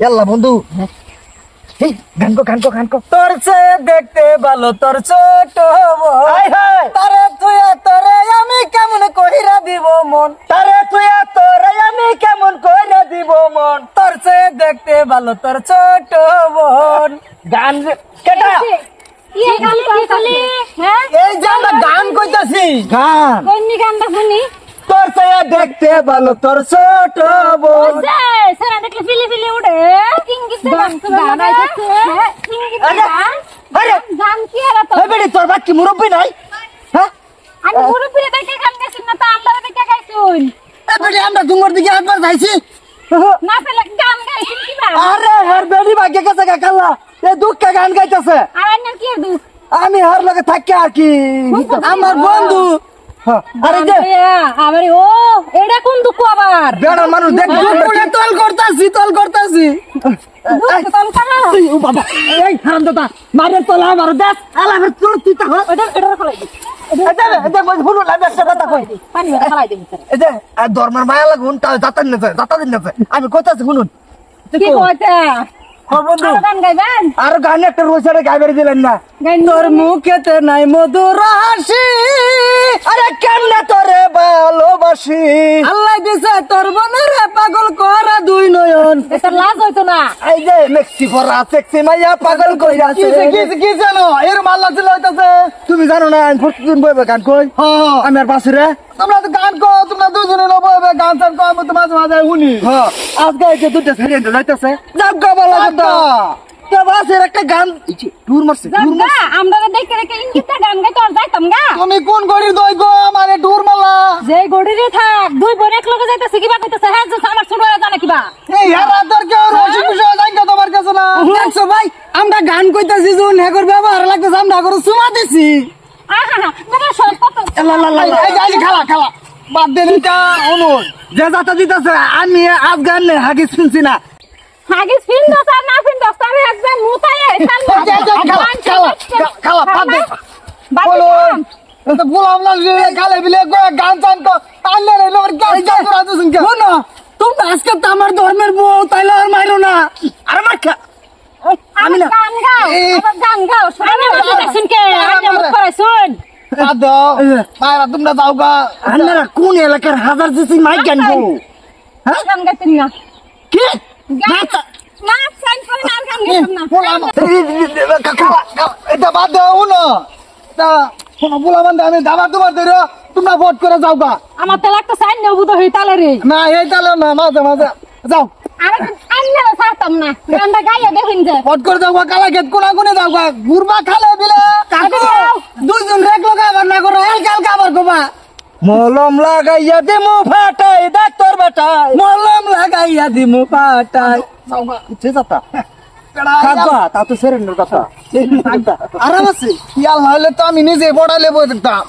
এল্লা বন্ধু গান কো তোর সে দেখতে ভালো তোর ছোট তারে তুই তোরে আমি কেমন কইরা দিব মন তারে তুই তোরে আমি কেমন কইরা দিব মন তোর সে দেখতে ভালো তোর ছোট বোন গান কেটা এই যে আমরা গান কইতাছি গান গানটা শুনি তোর সে দেখতে ভালো তোর ছোট বোন সেরা দেখলে ফিলি ফিলি উঠে গান কি এরা তো তোর বাকি মুরব্বী নাই হ্যাঁ আমি মুরব্বী দেখে গান গাইছি না তো আমরা দেখে গাইছুন আমরা ডুঙ্গর দিকে একবার যাইছি না ফেলে গান গাইছেন কি বা আরে হার বেড়ি ভাগ্য গেছে কাকাল্লা এ দুঃখে গান গাইতেছে আর না কি দুঃখ আমি হার লগে থাকি আর কি আমার বন্ধু আরে যে আবার ও এটা কোন দুঃখ আবার বেড়া মানুষ দেখ তল করতাছি ও বাবা এই হারামজাদা মারে তোলা আমার দেখ আলামের তোর তুই তা এটা খলাই দি এটা বুঝুন লাগে একটা কথা কই পানি খলাই দি এই যে ধর্মের মায়া লাগুন তা যাতান না আমি কইতাছি শুনুন কি কইতা বন্ধু গান গাইবেন আর গান একটা রয়েছে গাইবার দিলেন না তোর মুখেতে নাই মধুর হাসি আরে কেমনে তোরে ভালোবাসি আল্লাহ দিছে তোর মনের পাগল করা দুই নয়ন এটা লাজ হইতো না এই যে মেক্সিকোরা সেক্সি মাইয়া পাগল কইরা আছে কি জানো এর মাল্লা ছিল হইতাছে তুমি জানো না আমি প্রতিদিন বইবে গান কই আমি আর বাসুরে তোমরা তো গান কো তোমরা দুজনে বইবে গান সান কো আমি তো মাঝে মাঝে শুনি আজকে এই যে দুটো ছেড়ে যাইতাছে যাও গা বলা কথা তে বাসের একটা গান টুর মারছে আমরা দেখে দেখে ইঙ্গিতে গান গাইতে আর যাইতাম গা তুমি কোন গড়ির দই গো আমারে টুর মারলা যে গড়িরে থাক দুই বোন এক লগে যাইতাছে কিবা কইতাছে হ্যাঁ যে আমার ছোট হয়ে জানা কিবা এই হারাদর কে রশি বিষয় জানকা তোমার কাছে না দেখছো ভাই আমরা গান কইতাছি যুন হেগর ব্যবহার লাগতেছে আমরা করে সুমা দিছি আহা মানে সব কত এই খালা বাদ দেন এটা অনুন যে যাতা দিতেছে আমি আজ গান নে হাগিস শুনছি না হাগিস ফিন দস আর না ফিন দস আমি একদম মুতায়ে খালা বাদ দে বলো তো বললাম না যে গালে বিলে গান চান তো আল্লাহ রে লোর গান গান করা দিছেন কে শোনো তুমি আজকে তো আমার ধর্মের বউ তাইলে আর মাইরো না আর মাখা আমি না গান গাও আবার গান গাও শুনে দেখছেন কে আমি মুখ করে শুন আদো মারা তোমরা যাও গা আন্নারা কোন এলাকার হাজার দিছি মাইক গান গো হ্যাঁ গান গাইতেন না কি না সাইন করে না গান গাইতাম না বললাম এটা বাদ দাও না তা শোনো বললাম আমি দাবা তোমার ধরো তোমরা ভোট করে যাও গা আমার তো লাগতো সাইন নেব তো হই তালে রে না এই তালে না মাঝে মাঝে যাও আমি আন্না ছাড়তাম না গানটা গাইয়া দেখুন যে ভোট করে যাও গা কালা খেত কোনা কোনে যাও গা গুরবা খালে দিলে কাকু দুইজন রেক লগা আবার না করো হালকা আবার গোবা মলম লাগাইয়া দিমু ফাটাই ডাক্তার বেটাই মলম লাগাইয়া দিমু ফাটাই যাও গা ইচ্ছে যাতা কাকা তা তো সেরেন্ডার কথা আরাম আছে ইয়াল হলে তো আমি নিজে পড়ালে বই দেখতাম